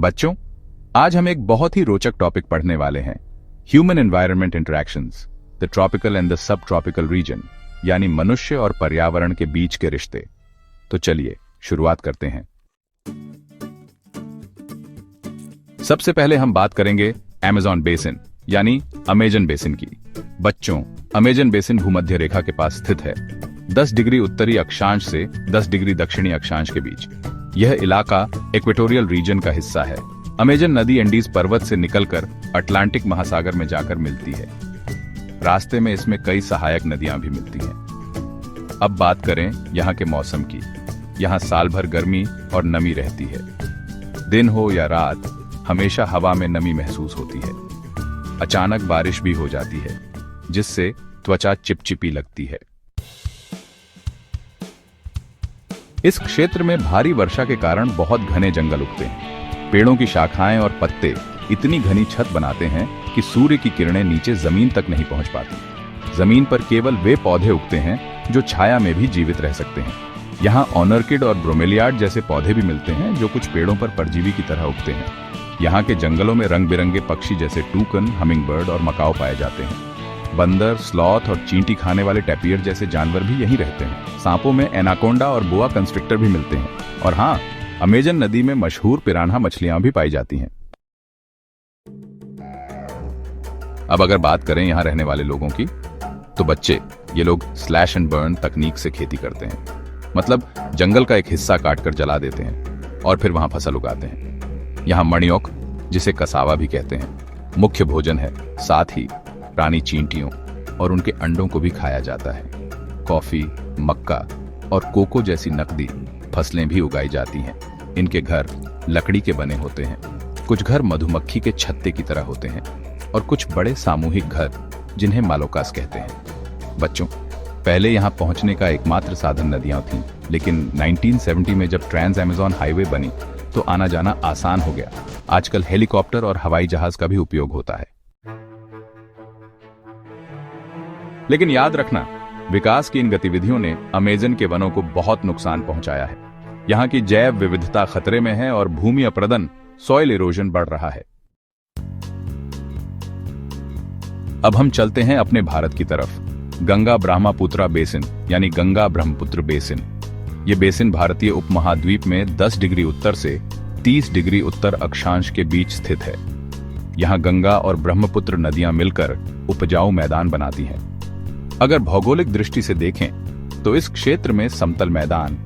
बच्चों, आज हम एक बहुत ही रोचक टॉपिक पढ़ने वाले हैं। Human environment interactions, the tropical and the sub tropical region, यानी मनुष्य और पर्यावरण के बीच के रिश्ते। तो चलिए शुरुआत करते हैं। सबसे पहले हम बात करेंगे अमेज़न बेसिन यानी अमेजन बेसिन की। बच्चों, अमेजन बेसिन भूमध्य रेखा के पास स्थित है, 10 डिग्री उत्तरी अक्षांश से 10 डिग्री दक्षिणी अक्षांश के बीच। यह इलाका इक्वेटोरियल रीजन का हिस्सा है। अमेजन नदी एंडीज पर्वत से निकलकर अटलांटिक महासागर में जाकर मिलती है। रास्ते में इसमें कई सहायक नदियां भी मिलती हैं। अब बात करें यहाँ के मौसम की। यहाँ साल भर गर्मी और नमी रहती है। दिन हो या रात, हमेशा हवा में नमी महसूस होती है। अचानक बारिश भी हो जाती है, जिससे त्वचा चिपचिपी लगती है। इस क्षेत्र में भारी वर्षा के कारण बहुत घने जंगल उगते हैं। पेड़ों की शाखाएं और पत्ते इतनी घनी छत बनाते हैं कि सूर्य की किरणें नीचे जमीन तक नहीं पहुंच पाती। जमीन पर केवल वे पौधे उगते हैं जो छाया में भी जीवित रह सकते हैं। यहाँ ऑर्किड और ब्रोमेलियाड जैसे पौधे भी मिलते हैं जो कुछ पेड़ों पर परजीवी की तरह उगते हैं। यहाँ के जंगलों में रंग बिरंगे पक्षी जैसे टूकन, हमिंगबर्ड और मकाओ पाए जाते हैं। बंदर, स्लॉथ और चींटी खाने वाले टैपियर जैसे जानवर भी यहीं रहते हैं। सांपों में एनाकोंडा और बोआ कंस्ट्रिक्टर भी मिलते हैं। और हाँ, अमेजन नदी में मशहूर पिरान्हा मछलियां भी पाई जाती हैं। अब अगर बात करें यहाँ रहने वाले लोगों की, तो बच्चे, ये लोग स्लैश एंड बर्न तकनीक से खेती करते हैं। मतलब जंगल का एक हिस्सा काटकर जला देते हैं और फिर वहां फसल उगाते हैं। यहाँ मणियोक, जिसे कसावा भी कहते हैं, मुख्य भोजन है। साथ ही रानी चींटियों और उनके अंडों को भी खाया जाता है। कॉफी, मक्का और कोको जैसी नकदी फसलें भी उगाई जाती हैं। इनके घर लकड़ी के बने होते हैं। कुछ घर मधुमक्खी के छत्ते की तरह होते हैं और कुछ बड़े सामूहिक घर, जिन्हें मालोकास कहते हैं। बच्चों, पहले यहाँ पहुंचने का एकमात्र साधन नदियां थीं, लेकिन 1970 में जब ट्रांस अमेज़न हाईवे बनी तो आना जाना आसान हो गया। आजकल हेलीकॉप्टर और हवाई जहाज का भी उपयोग होता है। लेकिन याद रखना, विकास की इन गतिविधियों ने अमेजन के वनों को बहुत नुकसान पहुंचाया है। यहाँ की जैव विविधता खतरे में है और भूमि अपरदन, सॉइल इरोजन बढ़ रहा है। अब हम चलते हैं अपने भारत की तरफ। गंगा ब्रह्मपुत्र बेसिन यानी गंगा ब्रह्मपुत्र बेसिन। यह बेसिन भारतीय उपमहाद्वीप में 10 डिग्री उत्तर से 30 डिग्री उत्तर अक्षांश के बीच स्थित है। यहाँ गंगा और ब्रह्मपुत्र नदियां मिलकर उपजाऊ मैदान बनाती हैं। अगर भौगोलिक दृष्टि से देखें तो इस क्षेत्र में समतल मैदान,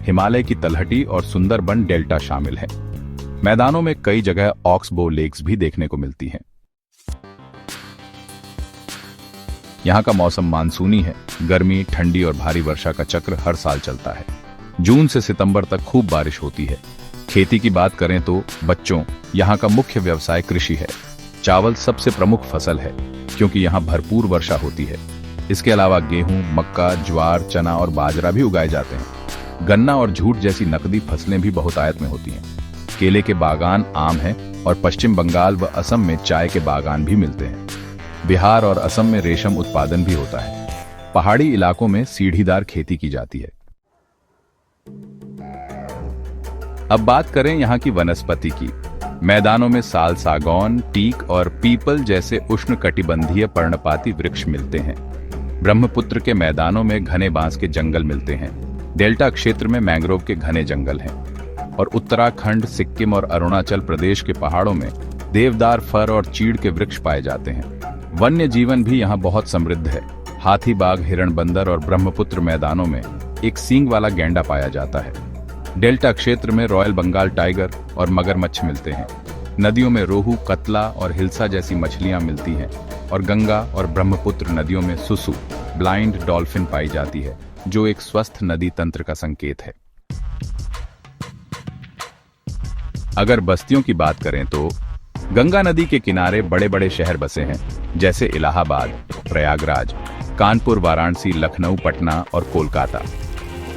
हिमालय की तलहटी और सुंदरबन डेल्टा शामिल है। मैदानों में कई जगह ऑक्सबो लेक्स भी देखने को मिलती हैं। यहाँ का मौसम मानसूनी है। गर्मी, ठंडी और भारी वर्षा का चक्र हर साल चलता है। जून से सितंबर तक खूब बारिश होती है। खेती की बात करें तो बच्चों, यहाँ का मुख्य व्यवसाय कृषि है। चावल सबसे प्रमुख फसल है क्योंकि यहाँ भरपूर वर्षा होती है। इसके अलावा गेहूं, मक्का, ज्वार, चना और बाजरा भी उगाए जाते हैं। गन्ना और जूट जैसी नकदी फसलें भी बहुतायत में होती हैं। केले के बागान आम हैं और पश्चिम बंगाल व असम में चाय के बागान भी मिलते हैं। बिहार और असम में रेशम उत्पादन भी होता है। पहाड़ी इलाकों में सीढ़ीदार खेती की जाती है। अब बात करें यहाँ की वनस्पति की। मैदानों में साल, सागौन, टीक और पीपल जैसे उष्णकटिबंधीय पर्णपाती वृक्ष मिलते हैं। ब्रह्मपुत्र के मैदानों में घने बांस के जंगल मिलते हैं। डेल्टा क्षेत्र में मैंग्रोव के घने जंगल हैं। और उत्तराखंड, सिक्किम और अरुणाचल प्रदेश के पहाड़ों में देवदार, फर और चीड़ के वृक्ष पाए जाते हैं। वन्य जीवन भी यहाँ बहुत समृद्ध है। हाथी, बाघ, हिरण, बंदर और ब्रह्मपुत्र मैदानों में एक सींग वाला गैंडा पाया जाता है। डेल्टा क्षेत्र में रॉयल बंगाल टाइगर और मगरमच्छ मिलते हैं। नदियों में रोहू, कतला और हिल्सा जैसी मछलियां मिलती हैं। और गंगा और ब्रह्मपुत्र नदियों में सुसु, ब्लाइंड डॉल्फिन पाई जाती है, जो एक स्वस्थ नदी तंत्र का संकेत है। अगर बस्तियों की बात करें तो गंगा नदी के किनारे बड़े बड़े शहर बसे हैं, जैसे इलाहाबाद, प्रयागराज, कानपुर, वाराणसी, लखनऊ, पटना और कोलकाता।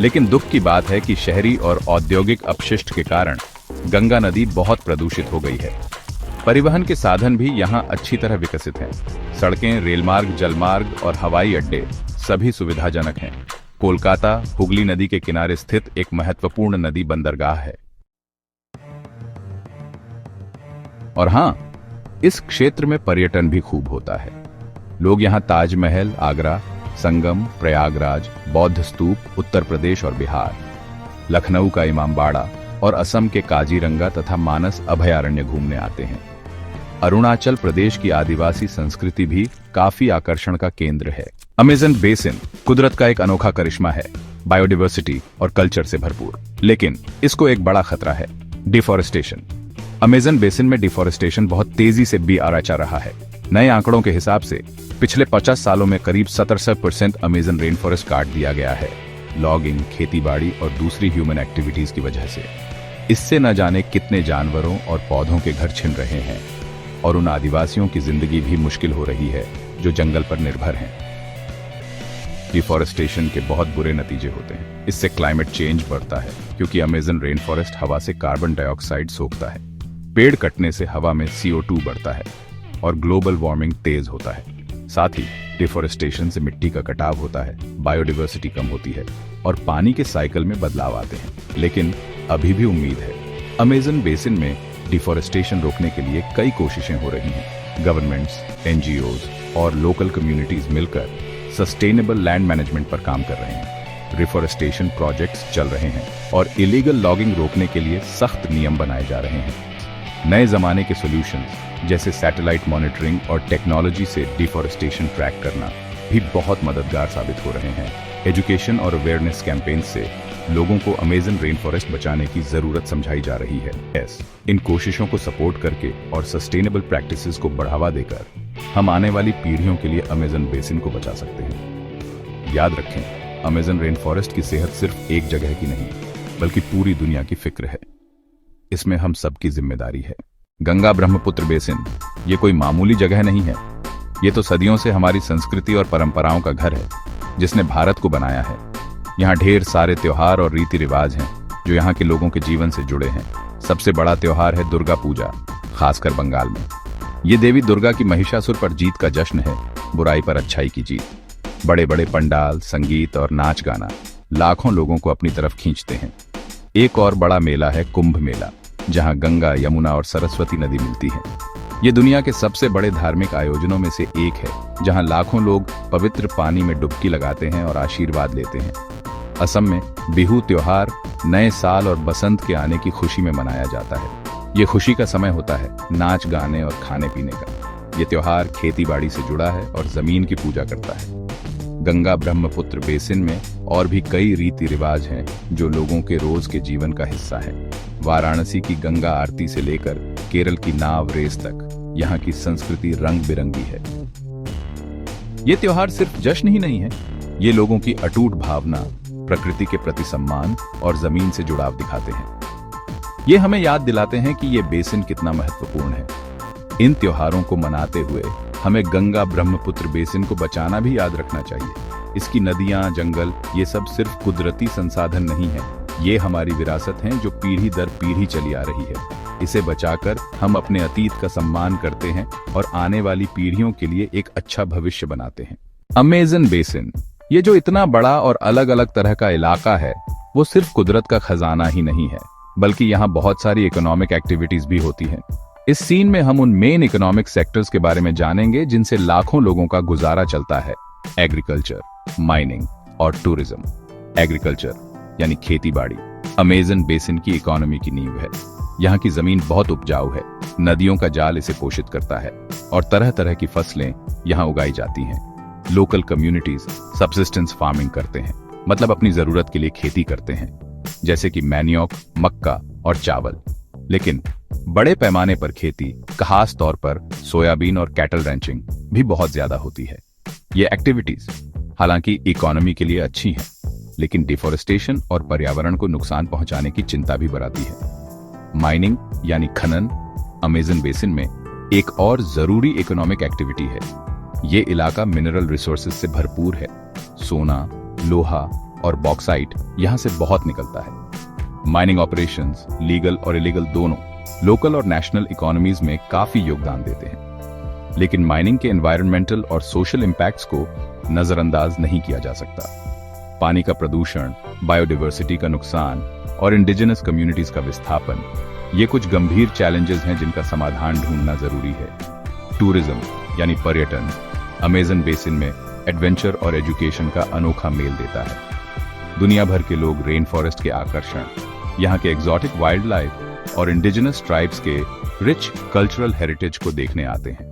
लेकिन दुख की बात है कि शहरी और औद्योगिक अपशिष्ट के कारण गंगा नदी बहुत प्रदूषित हो गई है। परिवहन के साधन भी यहाँ अच्छी तरह विकसित हैं। सड़कें, रेलमार्ग, जलमार्ग और हवाई अड्डे सभी सुविधाजनक हैं। कोलकाता हुगली नदी के किनारे स्थित एक महत्वपूर्ण नदी बंदरगाह है। और हाँ, इस क्षेत्र में पर्यटन भी खूब होता है। लोग यहाँ ताजमहल, आगरा, संगम, प्रयागराज, बौद्ध स्तूप, उत्तर प्रदेश और बिहार, लखनऊ का इमामबाड़ा और असम के काजीरंगा तथा मानस अभयारण्य घूमने आते हैं। अरुणाचल प्रदेश की आदिवासी संस्कृति भी काफी आकर्षण का केंद्र है। अमेज़न बेसिन कुदरत का एक अनोखा करिश्मा है, बायोडाइवर्सिटी और कल्चर से भरपूर। लेकिन इसको एक बड़ा खतरा है, डिफॉरेस्टेशन। अमेज़न बेसिन में डिफॉरेस्टेशन बहुत तेजी से आराचा रहा है। नए आंकड़ों के हिसाब से पिछले 50 सालों में करीब 77% अमेज़न रेन फॉरेस्ट काट दिया गया है, लॉगिंग, खेतीबाड़ी और दूसरी ह्यूमन एक्टिविटीज की वजह से। इससे न जाने कितने जानवरों और पौधों के घर छिन रहे हैं और उन आदिवासियों की जिंदगी भी मुश्किल हो रही है जो जंगल पर निर्भर हैं। डिफॉरेस्टेशन के बहुत बुरे नतीजे होते हैं। इससे क्लाइमेट चेंज बढ़ता है क्योंकि अमेज़न रेन फॉरेस्ट हवा से कार्बन डाइऑक्साइड सोखता है। पेड़ कटने से हवा में CO2 बढ़ता है और ग्लोबल वार्मिंग तेज होता है। साथ ही डिफॉरेस्टेशन से मिट्टी का कटाव होता है, बायोडाइवर्सिटी कम होती है और पानी के साइकिल में बदलाव आते हैं। लेकिन अभी भी उम्मीद है। अमेज़न बेसिन में डिफॉरेस्टेशन रोकने के लिए कई कोशिशें हो रही हैं। गवर्नमेंट्स, NGOs और लोकल कम्युनिटीज मिलकर सस्टेनेबल लैंड मैनेजमेंट पर काम कर रहे हैं। रिफॉरेस्टेशन प्रोजेक्ट्स चल रहे हैं और इलीगल लॉगिंग रोकने के लिए सख्त नियम बनाए जा रहे हैं। नए जमाने के सॉल्यूशंस जैसे सैटेलाइट मॉनिटरिंग और टेक्नोलॉजी से डिफॉरेस्टेशन ट्रैक करना भी बहुत मददगार साबित हो रहे हैं। एजुकेशन और अवेयरनेस कैंपेन से लोगों को अमेज़न रेन फॉरेस्ट बचाने की जरूरत समझाई जा रही है। इन कोशिशों को सपोर्ट करके और सस्टेनेबल प्रैक्टिसेस को बढ़ावा देकर हम आने वाली पीढ़ियों के लिए अमेज़न बेसिन को बचा सकते हैं। याद रखें, अमेज़न रेन फॉरेस्ट की सेहत सिर्फ एक जगह की नहीं, बल्कि पूरी दुनिया की फिक्र है। इसमें हम सबकी जिम्मेदारी है। गंगा ब्रह्मपुत्र बेसिन ये कोई मामूली जगह नहीं है। ये तो सदियों से हमारी संस्कृति और परंपराओं का घर है, जिसने भारत को बनाया है। यहाँ ढेर सारे त्योहार और रीति रिवाज हैं जो यहाँ के लोगों के जीवन से जुड़े हैं। सबसे बड़ा त्योहार है दुर्गा पूजा, खासकर बंगाल में। ये देवी दुर्गा की महिषासुर पर जीत का जश्न है, बुराई पर अच्छाई की जीत। बड़े बड़े पंडाल, संगीत और नाच गाना लाखों लोगों को अपनी तरफ खींचते हैं। एक और बड़ा मेला है कुंभ मेला, जहां गंगा, यमुना और सरस्वती नदी मिलती है। ये दुनिया के सबसे बड़े धार्मिक आयोजनों में से एक है, जहां लाखों लोग पवित्र पानी में डुबकी लगाते हैं और आशीर्वाद लेते हैं। असम में बिहू त्योहार नए साल और बसंत के आने की खुशी में मनाया जाता है। ये खुशी का समय होता है, नाच गाने और खाने पीने का। ये त्योहार खेती बाड़ी से जुड़ा है और जमीन की पूजा करता है। गंगा ब्रह्मपुत्र बेसिन में और भी कई रीति रिवाज हैं जो लोगों के रोज के जीवन का हिस्सा है। वाराणसी की गंगा आरती से लेकर केरल की नाव रेस तक यहाँ की संस्कृति रंग बिरंगी है। ये त्योहार सिर्फ जश्न ही नहीं है, ये लोगों की अटूट भावना, प्रकृति के प्रति सम्मान और जमीन से जुड़ाव दिखाते हैं। ये हमें याद दिलाते हैं कि ये बेसिन कितना महत्वपूर्ण है। इन त्योहारों को मनाते हुए हमें गंगा ब्रह्मपुत्र बेसिन को बचाना भी याद रखना चाहिए। इसकी नदियां, जंगल, ये सब सिर्फ कुदरती संसाधन नहीं है, ये हमारी विरासत हैं जो पीढ़ी दर पीढ़ी चली आ रही है। इसे बचाकर हम अपने अतीत का सम्मान करते हैं और आने वाली पीढ़ियों के लिए एक अच्छा भविष्य बनाते हैं। अमेज़न बेसिन, ये जो इतना बड़ा और अलग अलग तरह का इलाका है, वो सिर्फ कुदरत का खजाना ही नहीं है, बल्कि यहाँ बहुत सारी इकोनॉमिक एक्टिविटीज भी होती हैं। इस सीन में हम उन मेन इकोनॉमिक सेक्टर्स के बारे में जानेंगे जिनसे लाखों लोगों का गुजारा चलता है। एग्रीकल्चर, माइनिंग और टूरिज्म। एग्रीकल्चर यानी खेती बाड़ी अमेज़न बेसिन की इकोनॉमी की नींव है। यहाँ की जमीन बहुत उपजाऊ है, नदियों का जाल इसे पोषित करता है और तरह तरह की फसलें यहाँ उगाई जाती हैं। लोकल कम्युनिटीज सब्सिस्टेंस फार्मिंग करते हैं, मतलब अपनी जरूरत के लिए खेती करते हैं, जैसे कि मैनियोक, मक्का और चावल। लेकिन बड़े पैमाने पर खेती, खास तौर पर सोयाबीन और कैटल रैंचिंग भी बहुत ज्यादा होती है। ये एक्टिविटीज हालांकि इकोनॉमी के लिए अच्छी हैं, लेकिन डिफॉरेस्टेशन और पर्यावरण को नुकसान पहुंचाने की चिंता भी बढ़ाती है। माइनिंग यानी खनन अमेज़न बेसिन में एक और जरूरी इकोनॉमिक एक्टिविटी है। ये इलाका मिनरल रिसोर्सेज से भरपूर है। सोना, लोहा और बॉक्साइट यहाँ से बहुत निकलता है। माइनिंग ऑपरेशंस, लीगल और इलीगल दोनों, लोकल और नेशनल इकोनॉमीज में काफी योगदान देते हैं। लेकिन माइनिंग के एनवायरमेंटल और सोशल इंपैक्ट्स को नजरअंदाज नहीं किया जा सकता। पानी का प्रदूषण, बायोडाइवर्सिटी का नुकसान और इंडिजिनस कम्युनिटीज का विस्थापन, ये कुछ गंभीर चैलेंजेस हैं जिनका समाधान ढूंढना जरूरी है। टूरिज्म यानी पर्यटन अमेज़न बेसिन में एडवेंचर और एजुकेशन का अनोखा मेल देता है। दुनिया भर के लोग रेन फॉरेस्ट के आकर्षण, यहाँ के एग्जॉटिक वाइल्ड लाइफ और इंडिजिनस ट्राइब्स के रिच कल्चरल हेरिटेज को देखने आते हैं।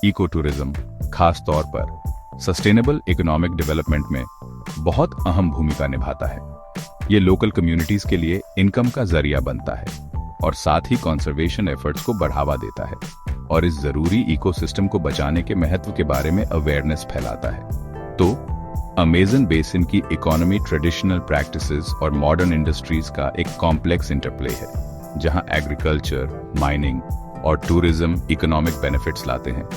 इको टूरिज्म खास तौर पर सस्टेनेबल इकोनॉमिक डेवलपमेंट में बहुत अहम भूमिका निभाता है। ये लोकल कम्युनिटीज के लिए इनकम का जरिया बनता है और साथ ही कंजर्वेशन एफर्ट्स को बढ़ावा देता है और इस जरूरी इकोसिस्टम को बचाने के महत्व के बारे में अवेयरनेस फैलाता है। तो अमेज़न बेसिन की इकोनॉमी ट्रेडिशनल प्रैक्टिसेस और मॉडर्न इंडस्ट्रीज का एक कॉम्प्लेक्स इंटरप्ले है, जहां एग्रीकल्चर, माइनिंग और टूरिज्म इकोनॉमिक बेनिफिट्स लाते हैं,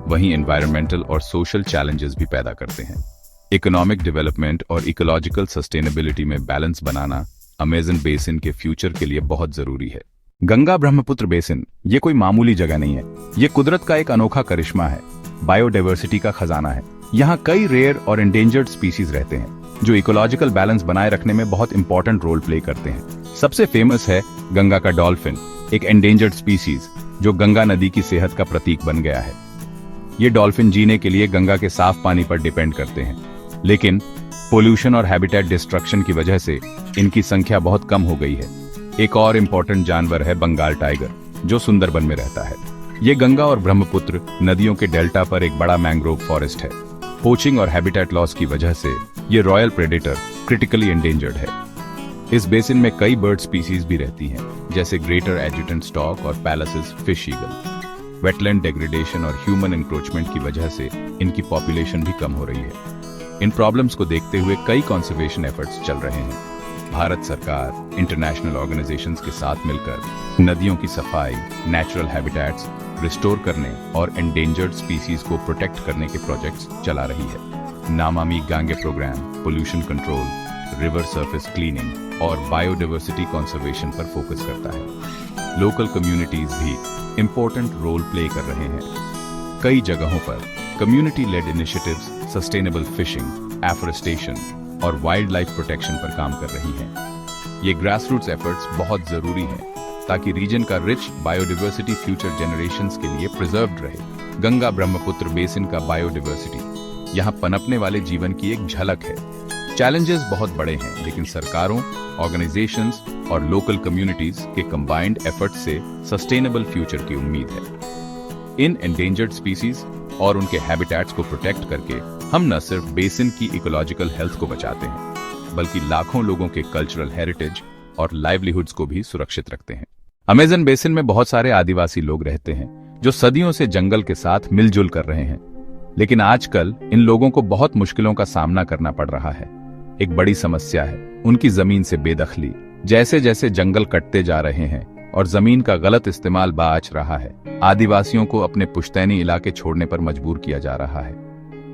वहीं एनवायरमेंटल और सोशल चैलेंजेस भी पैदा करते हैं। इकोनॉमिक डेवलपमेंट और इकोलॉजिकल सस्टेनेबिलिटी में बैलेंस बनाना अमेज़न बेसिन के फ्यूचर के लिए बहुत जरूरी है। गंगा ब्रह्मपुत्र बेसिन ये कोई मामूली जगह नहीं है, ये कुदरत का एक अनोखा करिश्मा है, बायोडाइवर्सिटी का खजाना है। यहाँ कई रेयर और एंडेंजर्ड स्पीसीज रहते हैं जो इकोलॉजिकल बैलेंस बनाए रखने में बहुत इंपॉर्टेंट रोल प्ले करते हैं। सबसे फेमस है गंगा का डॉल्फिन, एक एंडेंजर्ड स्पीसीज जो गंगा नदी की सेहत का प्रतीक बन गया है। ये डॉल्फिन जीने के लिए गंगा के साफ पानी पर डिपेंड करते हैं, लेकिन पोल्यूशन और हैबिटेट डिस्ट्रक्शन की वजह से इनकी संख्या बहुत कम हो गई है। एक और इम्पोर्टेंट जानवर है बंगाल टाइगर, जो सुंदरबन में रहता है। ये गंगा और ब्रह्मपुत्र नदियों के डेल्टा पर एक बड़ा मैंग्रोव फॉरेस्ट है। पोचिंग और हैबिटेट लॉस की वजह से ये रॉयल प्रेडेटर क्रिटिकली एंडेंजर्ड है। इस बेसिन में कई बर्ड स्पीसीज भी रहती हैं, जैसे ग्रेटर एडजुटेंट स्टॉक और पैलासिस फिश ईगल। वेटलैंड डेग्रेडेशन और ह्यूमन एंक्रोचमेंट की वजह से इनकी पॉपुलेशन भी कम हो रही है। इन प्रॉब्लम्स को देखते हुए कई कंजर्वेशन एफर्ट्स चल रहे हैं। भारत सरकार इंटरनेशनल ऑर्गेनाइजेशंस के साथ मिलकर नदियों की सफाई, नेचुरल हैबिटेट्स रिस्टोर करने और एंडेंजर्ड स्पीसीज को प्रोटेक्ट करने के प्रोजेक्ट्स चला रही है। Namami Gange programme pollution control, river surface cleaning और बायोडाइवर्सिटी कंजर्वेशन पर फोकस करता है। लोकल कम्युनिटीज भी इंपॉर्टेंट रोल प्ले कर रहे हैं। कई जगहों पर community led initiatives sustainable fishing, afforestation और वाइल्ड लाइफ प्रोटेक्शन पर काम कर रही हैं। ये ग्रासरूट्स एफर्ट्स बहुत जरूरी हैं ताकि रीजन का रिच बायोडाइवर्सिटी फ्यूचर जनरेशंस के लिए प्रिजर्व्ड रहे। गंगा ब्रह्मपुत्र बेसिन का बायोडाइवर्सिटी यहाँ पनपने वाले जीवन की एक झलक है। चैलेंजेस बहुत बड़े हैं, लेकिन सरकारों, ऑर्गेनाइजेशंस और लोकल कम्युनिटीज के कंबाइंड एफर्ट्स से सस्टेनेबल फ्यूचर की उम्मीद है। इन एंडेंजर्ड स्पीसीज और उनके हैबिटेट्स को प्रोटेक्ट करके हम न सिर्फ बेसिन की इकोलॉजिकल हेल्थ को बचाते हैं, बल्कि लाखों लोगों के कल्चरल हेरिटेज और लाइवलीहुड्स को भी सुरक्षित रखते हैं। अमेज़न बेसिन में बहुत सारे आदिवासी लोग रहते हैं जो सदियों से जंगल के साथ मिलजुल कर रहे हैं, लेकिन आजकल इन लोगों को बहुत मुश्किलों का सामना करना पड़ रहा है। एक बड़ी समस्या है उनकी जमीन से बेदखली। जैसे जैसे जंगल कटते जा रहे हैं और जमीन का गलत इस्तेमाल बाच रहा है, आदिवासियों को अपने पुश्तैनी इलाके छोड़ने पर मजबूर किया जा रहा है।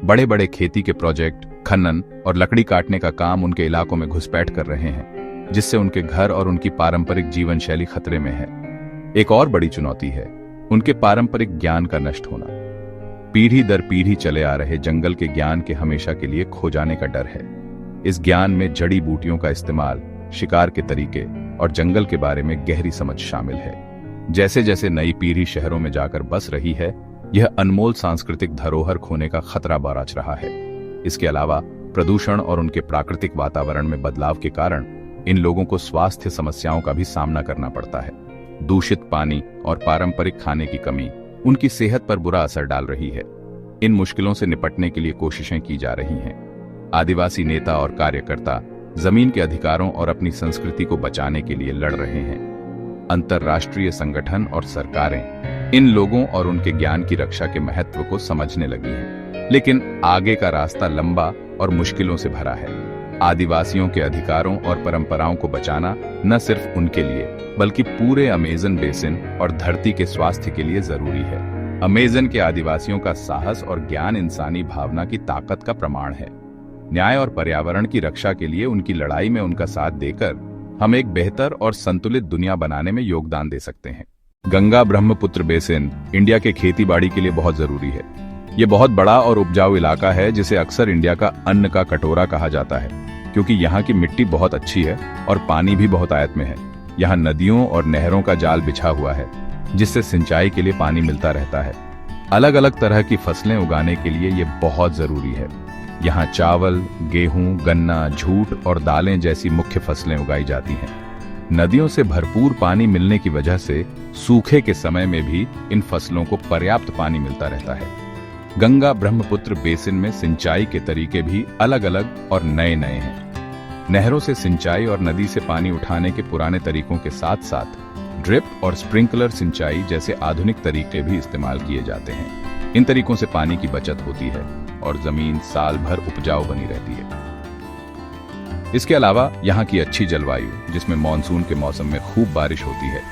बड़े बड़े खेती के प्रोजेक्ट, खनन और लकड़ी काटने का काम उनके इलाकों में घुसपैठ कर रहे हैं, जिससे उनके घर और उनकी पारंपरिक जीवन शैली खतरे में है। एक और बड़ी चुनौती है उनके पारंपरिक ज्ञान का नष्ट होना। पीढ़ी दर पीढ़ी चले आ रहे जंगल के ज्ञान के हमेशा के लिए खो जाने का डर है। इस ज्ञान में जड़ी बूटियों का इस्तेमाल, शिकार के तरीके और जंगल के बारे में गहरी समझ शामिल है। जैसे जैसे नई पीढ़ी शहरों में जाकर बस रही है, यह अनमोल सांस्कृतिक धरोहर खोने का खतरा बरछ रहा है। इसके अलावा प्रदूषण और उनके प्राकृतिक वातावरण में बदलाव के कारण इन लोगों को स्वास्थ्य समस्याओं का भी सामना करना पड़ता है। दूषित पानी और पारंपरिक खाने की कमी उनकी सेहत पर बुरा असर डाल रही है। इन मुश्किलों से निपटने के लिए कोशिशें की जा रही हैं। आदिवासी नेता और कार्यकर्ता जमीन के अधिकारों और अपनी संस्कृति को बचाने के लिए लड़ रहे हैं। अंतर्राष्ट्रीय संगठन और सरकारें इन लोगों और उनके ज्ञान की रक्षा के महत्व को समझने लगी हैं, लेकिन आगे का रास्ता लंबा और मुश्किलों से भरा है। आदिवासियों के अधिकारों और परंपराओं को बचाना न सिर्फ उनके लिए बल्कि पूरे अमेज़न बेसिन और धरती के स्वास्थ्य के लिए जरूरी है। अमेज़न के आदिवासियों का साहस और ज्ञान इंसानी भावना की ताकत का प्रमाण है। न्याय और पर्यावरण की रक्षा के लिए उनकी लड़ाई में उनका साथ देकर हम एक बेहतर और संतुलित दुनिया बनाने में योगदान दे सकते हैं। गंगा ब्रह्मपुत्र बेसिन इंडिया के खेती बाड़ी के लिए बहुत जरूरी है। ये बहुत बड़ा और उपजाऊ इलाका है, जिसे अक्सर इंडिया का अन्न का कटोरा कहा जाता है, क्योंकि यहाँ की मिट्टी बहुत अच्छी है और पानी भी बहुत आयत में है। यहाँ नदियों और नहरों का जाल बिछा हुआ है, जिससे सिंचाई के लिए पानी मिलता रहता है। अलग अलग तरह की फसलें उगाने के लिए ये बहुत जरूरी है। यहाँ चावल, गेहूं, गन्ना, जूट और दालें जैसी मुख्य फसलें उगाई जाती हैं। नदियों से भरपूर पानी मिलने की वजह से सूखे के समय में भी इन फसलों को पर्याप्त पानी मिलता रहता है। गंगा ब्रह्मपुत्र बेसिन में सिंचाई के तरीके भी अलग अलग और नए नए हैं। नहरों से सिंचाई और नदी से पानी उठाने के पुराने तरीकों के साथ साथ ड्रिप और स्प्रिंकलर सिंचाई जैसे आधुनिक तरीके भी इस्तेमाल किए जाते हैं। इन तरीकों से पानी की बचत होती है और जमीन साल भर उपजाऊ बनी रहती है। इसके अलावा यहाँ की अच्छी जलवायु, जिसमें मानसून के मौसम में खूब बारिश होती है,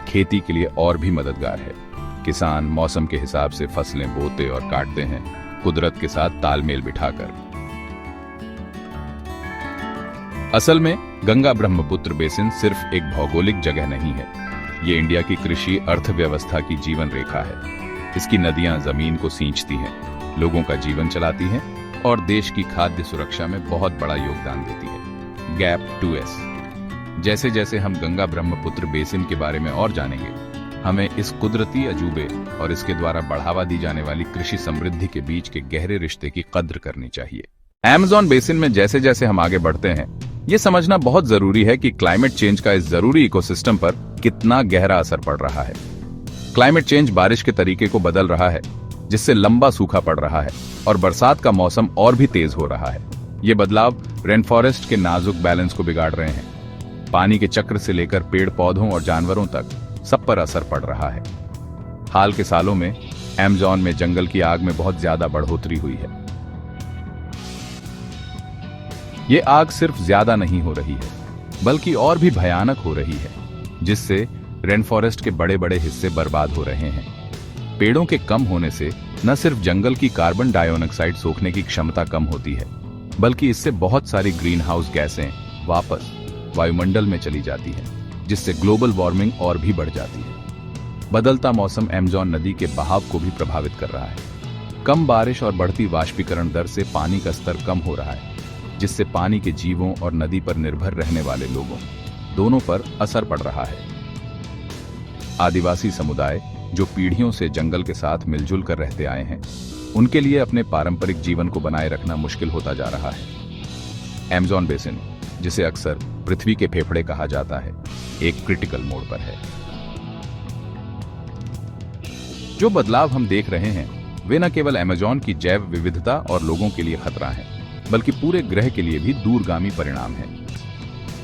खेती के लिए और भी मददगार है। किसान मौसम के हिसाब से फसलें बोते और काटते हैं, कुदरत के साथ तालमेल बिठाकर। असल में गंगा ब्रह्मपुत्र बेसिन सिर्फ एक भौगोलिक जगह नहीं है, ये इंडिया की कृषि अर्थव्यवस्था की जीवन रेखा है। इसकी नदियां जमीन को सींचती हैं, लोगों का जीवन चलाती हैं और देश की खाद्य सुरक्षा में बहुत बड़ा योगदान देती है। Gap 2S। जैसे जैसे हम गंगा ब्रह्मपुत्र बेसिन के बारे में और जानेंगे, हमें इस कुदरती अजूबे और इसके द्वारा बढ़ावा दी जाने वाली कृषि समृद्धि के बीच के गहरे रिश्ते की कद्र करनी चाहिए। अमेज़न बेसिन में जैसे जैसे हम आगे बढ़ते हैं, ये समझना बहुत जरूरी है कि क्लाइमेट चेंज का इस जरूरी इकोसिस्टम पर कितना गहरा असर पड़ रहा है। क्लाइमेट चेंज बारिश के तरीके को बदल रहा है, जिससे लंबा सूखा पड़ रहा है और बरसात का मौसम और भी तेज हो रहा है। ये बदलाव रेन फॉरेस्ट के नाजुक बैलेंस को बिगाड़ रहे हैं। पानी के चक्र से लेकर पेड़ पौधों और जानवरों तक सब पर असर पड़ रहा है। हाल के सालों में अमेज़न में जंगल की आग में बहुत ज्यादा बढ़ोतरी हुई है। ये आग सिर्फ ज्यादा नहीं हो रही है, बल्कि और भी भयानक हो रही है, जिससे रेन फॉरेस्ट के बड़े बड़े हिस्से बर्बाद हो रहे हैं। पेड़ों के कम होने से न सिर्फ जंगल की कार्बन डाइऑक्साइड सोखने की क्षमता कम होती है, बल्कि इससे बहुत सारी ग्रीन हाउस गैसें वापस वायुमंडल में चली जाती हैं, जिससे ग्लोबल वार्मिंग और भी बढ़ जाती है। बदलता मौसम अमेज़न नदी के बहाव को भी प्रभावित कर रहा है। कम बारिश और बढ़ती वाष्पीकरण दर से पानी का स्तर कम हो रहा है, जिससे पानी के जीवों और नदी पर निर्भर रहने वाले लोगों दोनों पर असर पड़ रहा है। आदिवासी समुदाय जो पीढ़ियों से जंगल के साथ मिलजुल कर रहते आए हैं, उनके लिए अपने पारंपरिक जीवन को बनाए रखना मुश्किल होता जा रहा है। अमेज़न बेसिन, जिसे अक्सर पृथ्वी के फेफड़े कहा जाता है, एक क्रिटिकल मोड़ पर है। जो बदलाव हम देख रहे हैं, वे न केवल अमेज़न की जैव विविधता और लोगों के लिए खतरा हैं, बल्कि पूरे ग्रह के लिए भी दूरगामी परिणाम है।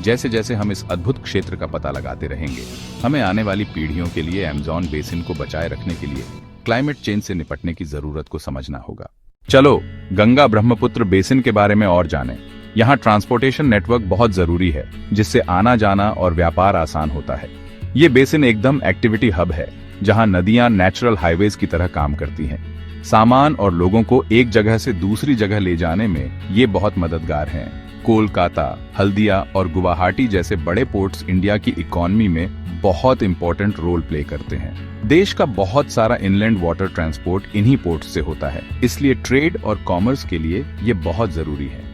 जैसे जैसे हम इस अद्भुत क्षेत्र का पता लगाते रहेंगे, हमें आने वाली पीढ़ियों के लिए अमेज़न बेसिन को बचाए रखने के लिए क्लाइमेट चेंज से निपटने की जरूरत को समझना होगा। चलो गंगा ब्रह्मपुत्र बेसिन के बारे में और जानें। यहाँ ट्रांसपोर्टेशन नेटवर्क बहुत जरूरी है, जिससे आना जाना और व्यापार आसान होता है। ये बेसिन एकदम एक्टिविटी हब है, जहाँ नदियां नेचुरल हाईवेज की तरह काम करती हैं। सामान और लोगों को एक जगह से दूसरी जगह ले जाने में ये बहुत मददगार हैं। कोलकाता, हल्दिया और गुवाहाटी जैसे बड़े पोर्ट्स इंडिया की इकोनॉमी में बहुत इंपॉर्टेंट रोल प्ले करते हैं। देश का बहुत सारा इनलैंड वाटर ट्रांसपोर्ट इन्हीं पोर्ट्स से होता है, इसलिए ट्रेड और कॉमर्स के लिए ये बहुत जरूरी है।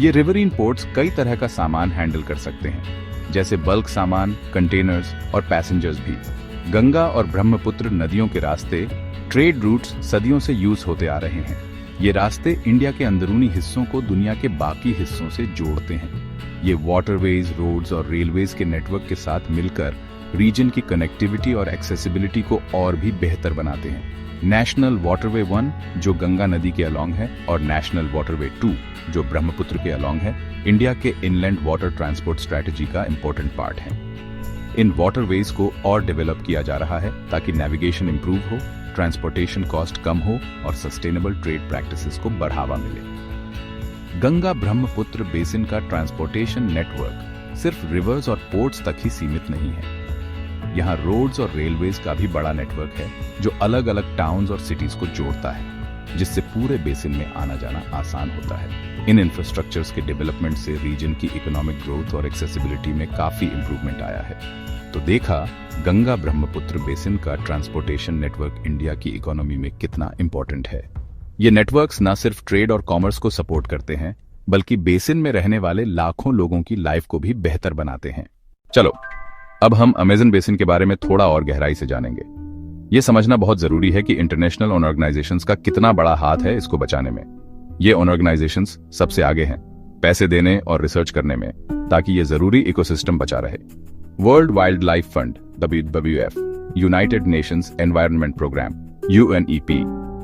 ये रिवरइन पोर्ट्स कई तरह का सामान हैंडल कर सकते हैं, जैसे बल्क सामान, कंटेनर्स और पैसेंजर्स भी। गंगा और ब्रह्मपुत्र नदियों के रास्ते ट्रेड रूट्स सदियों से यूज होते आ रहे हैं। ये रास्ते इंडिया के अंदरूनी हिस्सों को दुनिया के बाकी हिस्सों से जोड़ते हैं। ये वाटरवेज, रोड्स और रेलवेज के नेटवर्क के साथ मिलकर रीजन की कनेक्टिविटी और एक्सेसिबिलिटी को और भी बेहतर बनाते हैं। नेशनल वाटरवे 1 जो गंगा नदी के अलोंग है और नेशनल वाटरवे 2 जो ब्रह्मपुत्र के अलोंग है, इंडिया के इनलैंड वाटर ट्रांसपोर्ट स्ट्रेटेजी का इंपॉर्टेंट पार्ट है। इन वाटरवेज को और डेवलप किया जा रहा है ताकि नेविगेशन इंप्रूव हो, ट्रांसपोर्टेशन कॉस्ट कम हो और सस्टेनेबल ट्रेड प्रैक्टिसेस को बढ़ावा मिले। गंगा ब्रह्मपुत्र बेसिन का ट्रांसपोर्टेशन नेटवर्क सिर्फ रिवर्स और पोर्ट्स तक ही सीमित नहीं है। यहाँ रोड्स और रेलवेज का भी बड़ा नेटवर्क है, जो अलग अलग टाउन्स और सिटीज को जोड़ता है, जिससे पूरे बेसिन में आना जाना आसान होता है। इन इंफ्रास्ट्रक्चर्स के डेवलपमेंट से रीजन की इकोनॉमिक ग्रोथ और एक्सेसिबिलिटी में काफी इंप्रूवमेंट आया है। तो देखा गंगा ब्रह्मपुत्र बेसिन का ट्रांसपोर्टेशन नेटवर्क इंडिया की इकोनॉमी में कितना इंपॉर्टेंट है। ये नेटवर्क्स न सिर्फ ट्रेड और कॉमर्स को सपोर्ट करते हैं, बल्कि बेसिन में रहने वाले लाखों लोगों की लाइफ को भी बेहतर बनाते हैं। चलो अब हम अमेज़न बेसिन के बारे में थोड़ा और गहराई से जानेंगे। ये समझना बहुत जरूरी है कि इंटरनेशनल ऑर्गेनाइजेशंस का कितना बड़ा हाथ है इसको बचाने में। ये ऑर्गेनाइजेशंस सबसे आगे हैं पैसे देने और रिसर्च करने में, ताकि ये जरूरी इकोसिस्टम बचा रहे। World wild life fund WWF, united nations environment programme UNEP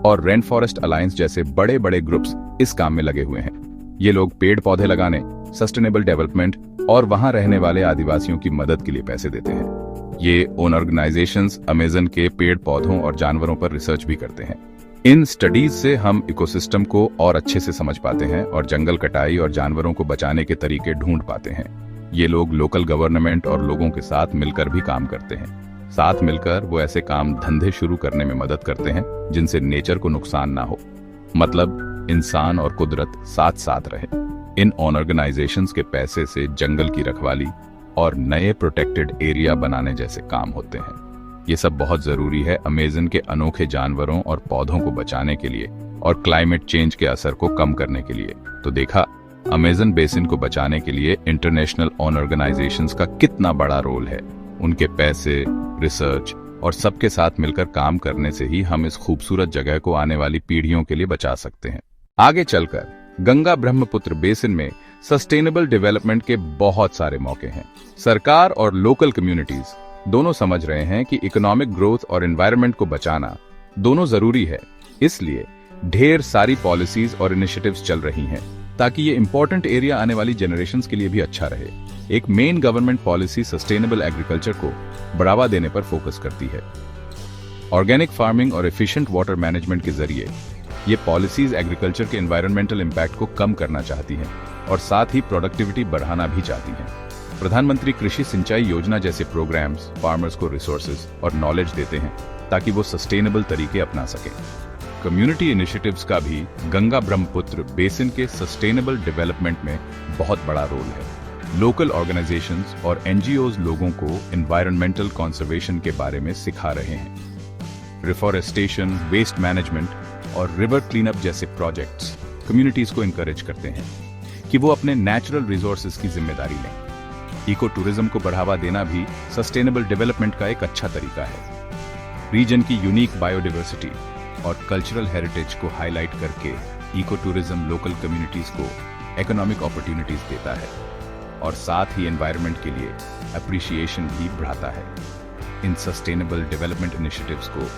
और रेन फॉरेस्ट अलायंस जैसे बड़े बड़े ग्रुप्स इस काम में लगे हुए हैं। ये लोग पेड़ पौधे लगाने, सस्टेनेबल डेवलपमेंट और वहां रहने वाले आदिवासियों की मदद के लिए पैसे देते हैं। ये ऑर्गेनाइजेशंस अमेज़न के पेड़ पौधों और जानवरों पर रिसर्च भी करते हैं। इन स्टडीज से हम इकोसिस्टम को और अच्छे से समझ पाते हैं और जंगल कटाई और जानवरों को बचाने के तरीके ढूंढ पाते हैं। ये लोग लोकल गवर्नमेंट और लोगों के साथ मिलकर भी काम करते हैं। साथ मिलकर वो ऐसे काम धंधे शुरू करने में मदद करते हैं जिनसे नेचर को नुकसान ना हो, मतलब इंसान और कुदरत साथ साथ रहे। इन ऑर्गेनाइजेशंस के पैसे से जंगल की रखवाली और नए प्रोटेक्टेड एरिया बनाने जैसे काम होते हैं। ये सब बहुत जरूरी है अमेज़न के अनोखे जानवरों और पौधों को बचाने के लिए और क्लाइमेट चेंज के असर को कम करने के लिए। तो देखा, अमेज़न बेसिन को बचाने के लिए इंटरनेशनल ऑर्गेनाइजेशंस का कितना बड़ा रोल है। उनके पैसे, रिसर्च और सबके साथ मिलकर काम करने से ही हम इस खूबसूरत जगह को आने वाली पीढ़ियों के लिए बचा सकते हैं। आगे चलकर गंगा ब्रह्मपुत्र बेसिन में सस्टेनेबल डेवलपमेंट के बहुत सारे मौके हैं। सरकार और लोकल कम्युनिटीज दोनों समझ रहे हैं कि इकोनॉमिक ग्रोथ और एनवायरनमेंट को बचाना दोनों जरूरी है। इसलिए ढेर सारी पॉलिसीज और इनिशिएटिव्स चल रही हैं ताकि ये इंपॉर्टेंट एरिया आने वाली जनरेशंस के लिए भी अच्छा रहे। एक main government policy sustainable agriculture को बढ़ावा देने पर फोकस करती है। ऑर्गेनिक फार्मिंग और एफिशिएंट वाटर मैनेजमेंट के जरिए ये पॉलिसीज एग्रीकल्चर के एनवायरमेंटल इम्पैक्ट को कम करना चाहती हैं और साथ ही प्रोडक्टिविटी बढ़ाना भी चाहती हैं। प्रधानमंत्री कृषि सिंचाई योजना जैसे प्रोग्राम्स फार्मर्स को रिसोर्सेज और नॉलेज देते हैं ताकि वो सस्टेनेबल तरीके अपना सकें। कम्युनिटी इनिशिएटिव्स का भी गंगा ब्रह्मपुत्र बेसिन के सस्टेनेबल डेवलपमेंट में बहुत बड़ा रोल है। लोकल ऑर्गेनाइजेशंस और NGOs लोगों को एनवायरमेंटल कंजर्वेशन के बारे में सिखा रहे हैं। रिफॉरेस्टेशन, वेस्ट मैनेजमेंट और रिवर क्लीनअप जैसे प्रोजेक्ट्स कम्युनिटीज को इंकरेज करते हैं कि वो अपने नेचुरल रिसोर्सेज की जिम्मेदारी लें। इको टूरिज्म को बढ़ावा देना भी सस्टेनेबल डेवलपमेंट का एक अच्छा तरीका है। रीजन की यूनिक बायोडाइवर्सिटी और कल्चरल हेरिटेज को हाईलाइट करके इको टूरिज्म लोकल कम्युनिटीज को इकोनॉमिक अपॉर्चुनिटीज देता है और साथ ही एनवायरनमेंट के लिए अप्रिसिएशन भी बढ़ाता है। इन सस्टेनेबल डेवलपमेंट इनिशिएटिव्स को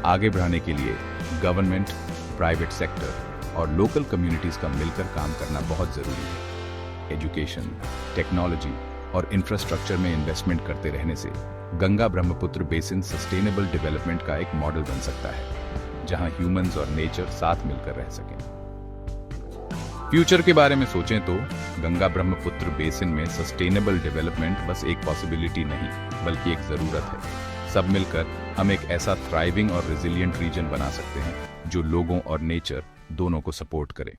आगे बढ़ाने के लिए गवर्नमेंट, प्राइवेट सेक्टर और लोकल कम्युनिटीज का मिलकर काम करना बहुत जरूरी है। एजुकेशन, टेक्नोलॉजी और इंफ्रास्ट्रक्चर में इन्वेस्टमेंट करते रहने से Ganga Brahmaputra basin sustainable development का एक मॉडल बन सकता है जहां ह्यूमंस और नेचर साथ मिलकर रह सकें। फ्यूचर के बारे में सोचें तो गंगा ब्रह्मपुत्र बेसिन में सस्टेनेबल डेवलपमेंट बस एक पॉसिबिलिटी नहीं बल्कि एक जरूरत है। सब मिलकर हम एक ऐसा थ्राइविंग और रेजिलिएंट रीजन बना सकते हैं जो लोगों और नेचर दोनों को सपोर्ट करे।